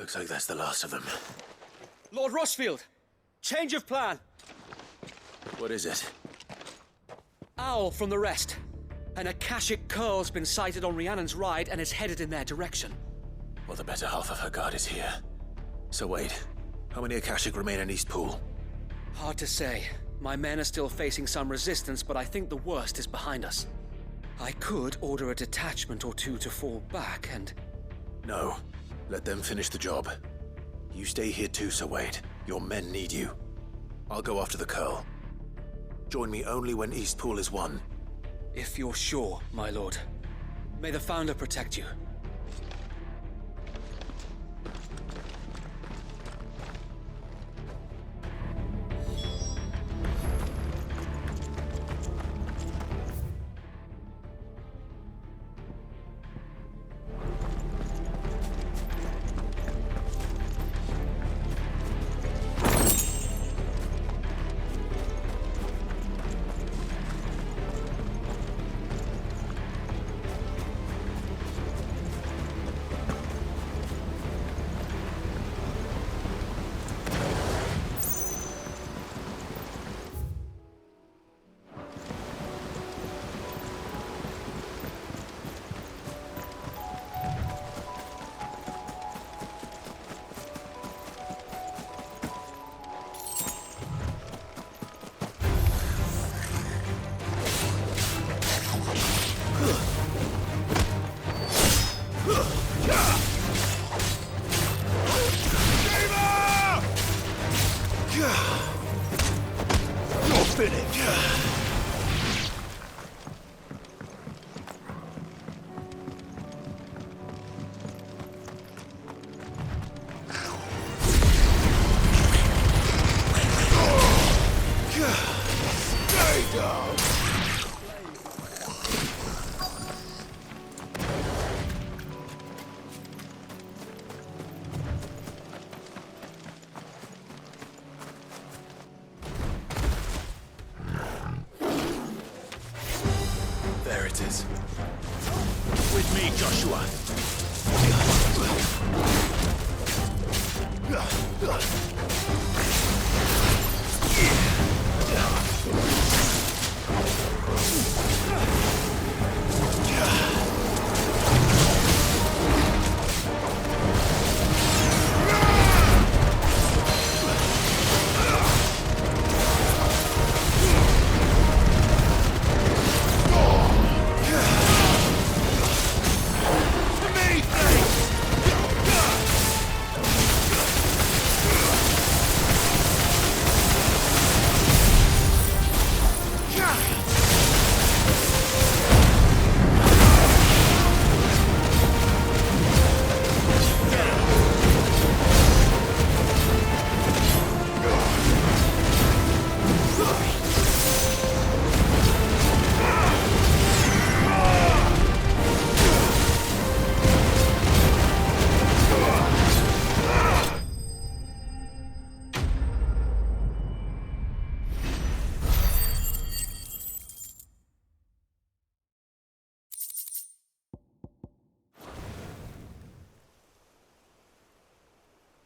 Looks like that's the last of them. Lord Rossfield! Change of plan! What is it? Owl from the rest. An Akashic Curl's been sighted on Rhiannon's ride and is headed in their direction. Well, the better half of her guard is here. So wait, how many Akashic remain in East Pool? Hard to say. My men are still facing some resistance, but I think the worst is behind us. I could order a detachment or two to fall back and... No. Let them finish the job. You stay here too, Sir Wade. Your men need you. I'll go after the Curl. Join me only when East Pool is won. If you're sure, my lord. May the Founder protect you. There it is. With me, Joshua.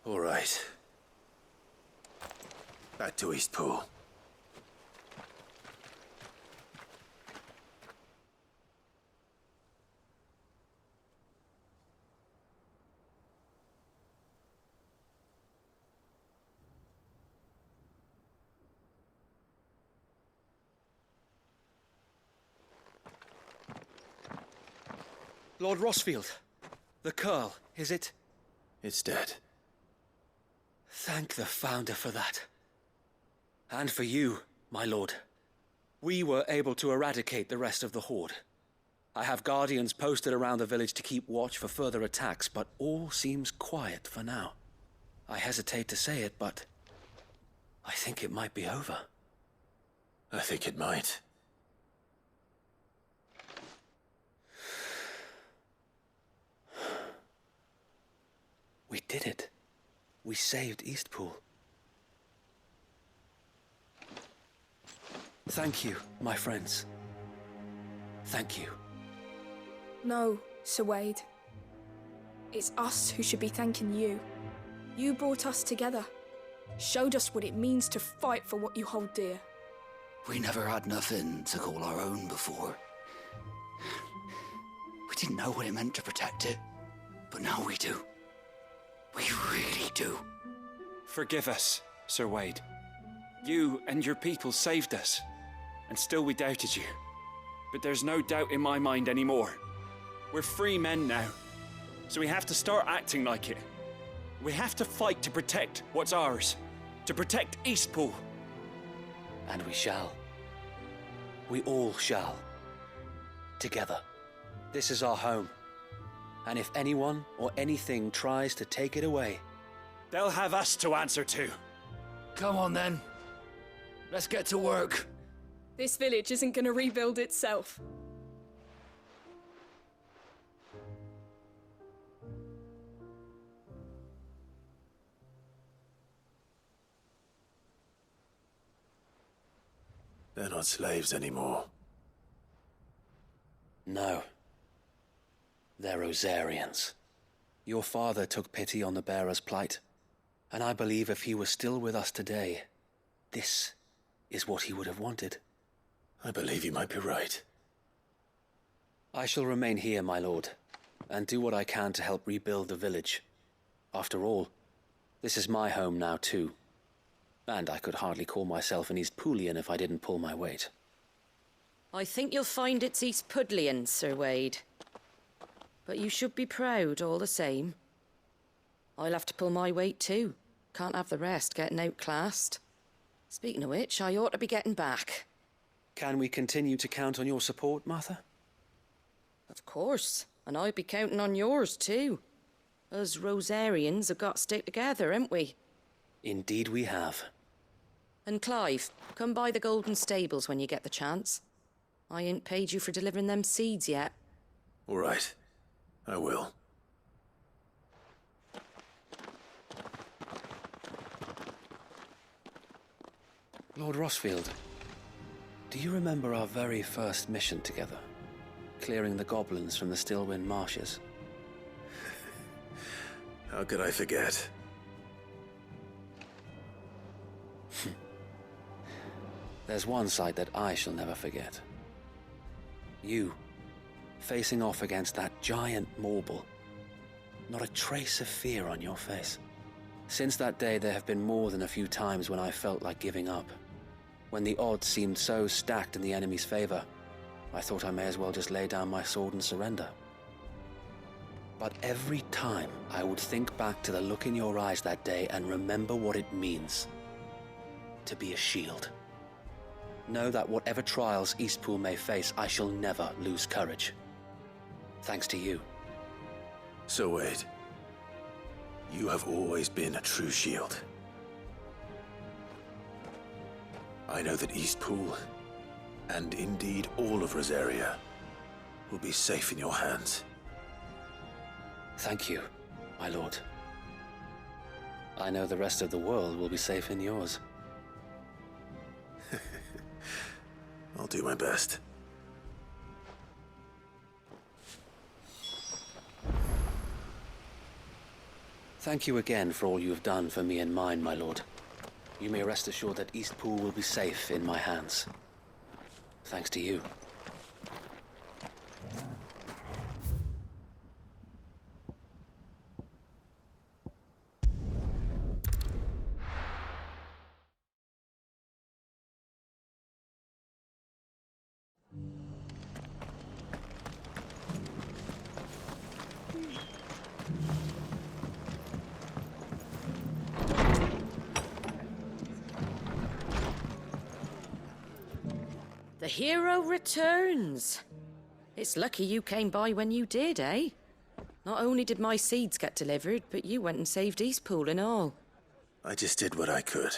All right. Back to East Pool. Lord Rossfield, the Curl, is it? It's dead. Thank the Founder for that. And for you, my lord. We were able to eradicate the rest of the Horde. I have guardians posted around the village to keep watch for further attacks, but all seems quiet for now. I hesitate to say it, but I think it might be over. I think it might. We did it. We saved Eastpool. Thank you, my friends. Thank you. No, Sir Wade. It's us who should be thanking you. You brought us together. Showed us what it means to fight for what you hold dear. We never had nothing to call our own before. We didn't know what it meant to protect it, but now we do. We really do. Forgive us, Sir Wade. You and your people saved us, and still we doubted you. But there's no doubt in my mind anymore. We're free men now, so we have to start acting like it. We have to fight to protect what's ours, to protect Eastpool. And we shall. We all shall. Together. This is our home. And if anyone or anything tries to take it away, they'll have us to answer to. Come on then. Let's get to work. This village isn't gonna rebuild itself. They're not slaves anymore. no. They're Rosarians. Your father took pity on the bearer's plight, and I believe if he was still with us today, this is what he would have wanted. I believe you might be right. I shall remain here, my lord, and do what I can to help rebuild the village. After all, this is my home now too, and I could hardly call myself an Eastpoolian if I didn't pull my weight. I think you'll find it's Eastpudlian, Sir Wade. But you should be proud all the same. I'll have to pull my weight too. Can't have the rest getting outclassed. Speaking of which, I ought to be getting back. Can we continue to count on your support, Martha? Of course, and I'll be counting on yours too. Us Rosarians have got to stick together, haven't we? Indeed we have. And Clive, come by the Golden Stables when you get the chance. I ain't paid you for delivering them seeds yet. All right. I will. Lord Rossfield, do you remember our very first mission together? Clearing the goblins from the Stillwind marshes? How could I forget? There's one sight that I shall never forget. You, facing off against that giant Morble. Not a trace of fear on your face. Since that day, there have been more than a few times when I felt like giving up. When the odds seemed so stacked in the enemy's favor, I thought I may as well just lay down my sword and surrender. But every time, I would think back to the look in your eyes that day and remember what it means to be a shield. Know that whatever trials Eastpool may face, I shall never lose courage. Thanks to you. So Wade, you have always been a true shield. I know that Eastpool, and indeed all of Rosaria, will be safe in your hands. Thank you, my lord. I know the rest of the world will be safe in yours. I'll do my best. Thank you again for all you have done for me and mine, my lord. You may rest assured that Eastpool will be safe in my hands. Thanks to you. The hero returns. It's lucky you came by when you did, eh? Not only did my seeds get delivered, but you went and saved Eastpool and all. I just did what I could.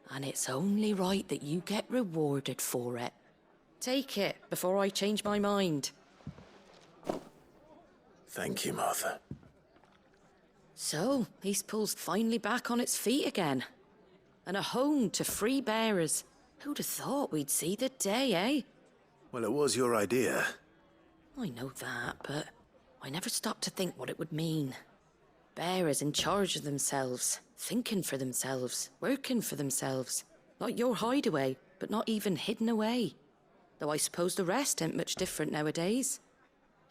And it's only right that you get rewarded for it. Take it before I change my mind. Thank you, Martha. So, Eastpool's finally back on its feet again. And a home to free bearers. Who'd have thought we'd see the day, eh? Well, it was your idea. I know that, but I never stopped to think what it would mean. Bearers in charge of themselves, thinking for themselves, working for themselves. Like your hideaway, but not even hidden away. Though I suppose the rest ain't much different nowadays.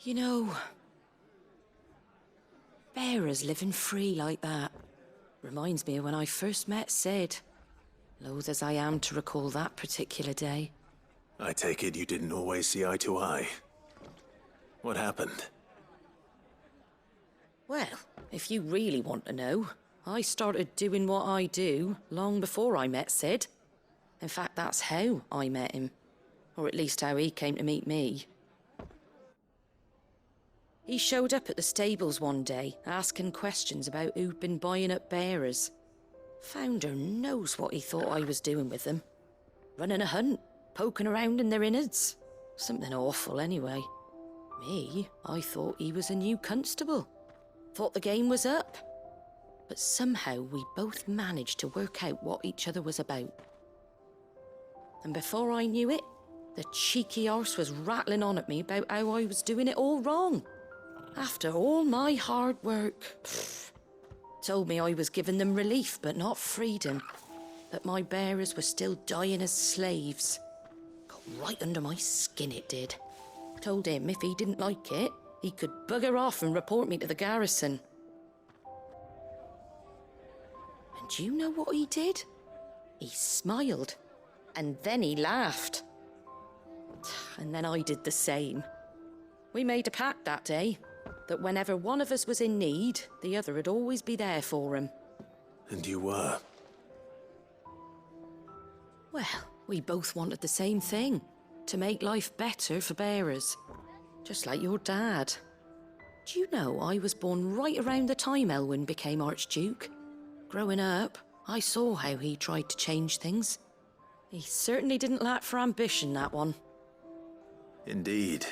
You know, bearers living free like that reminds me of when I first met Sid. Loath as I am to recall that particular day. I take it you didn't always see eye to eye. What happened? Well, if you really want to know, I started doing what I do long before I met Sid. In fact, that's how I met him. Or at least how he came to meet me. He showed up at the stables one day, asking questions about who'd been buying up bearers. Founder knows what he thought I was doing with them. Running a hunt, poking around in their innards. Something awful, anyway. Me, I thought he was a new constable. Thought the game was up. But somehow we both managed to work out what each other was about. And before I knew it, the cheeky arse was rattling on at me about how I was doing it all wrong. After all my hard work. Told me I was giving them relief, but not freedom. That my bearers were still dying as slaves. Got right under my skin, it did. Told him if he didn't like it, he could bugger off and report me to the garrison. And do you know what he did? He smiled. And then he laughed. And then I did the same. We made a pact that day, that whenever one of us was in need, the other would always be there for him. And you were? Well, we both wanted the same thing. To make life better for bearers. Just like your dad. Do you know I was born right around the time Elwyn became Archduke? Growing up, I saw how he tried to change things. He certainly didn't lack for ambition, that one. Indeed.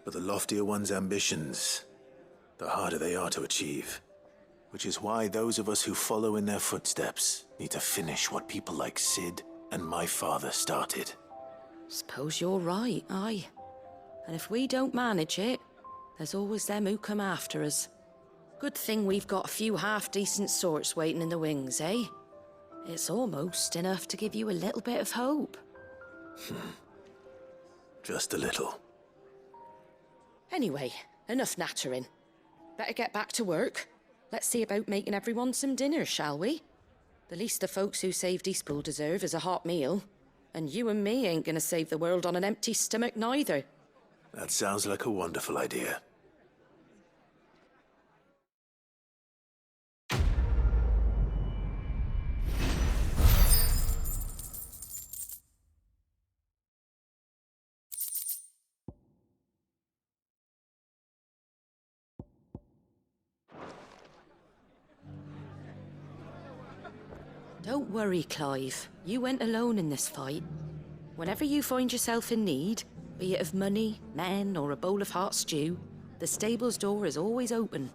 But the loftier one's ambitions, the harder they are to achieve. Which is why those of us who follow in their footsteps need to finish what people like Sid and my father started. Suppose you're right, aye. And if we don't manage it, there's always them who come after us. Good thing we've got a few half-decent sorts waiting in the wings, eh? It's almost enough to give you a little bit of hope. Just a little. Anyway, enough nattering. Better get back to work. Let's see about making everyone some dinner, shall we? The least the folks who saved Eastpool deserve is a hot meal. And you and me ain't gonna save the world on an empty stomach neither. That sounds like a wonderful idea. Don't worry, Clive. You went alone in this fight. Whenever you find yourself in need, be it of money, men, or a bowl of hot stew, the stable's door is always open.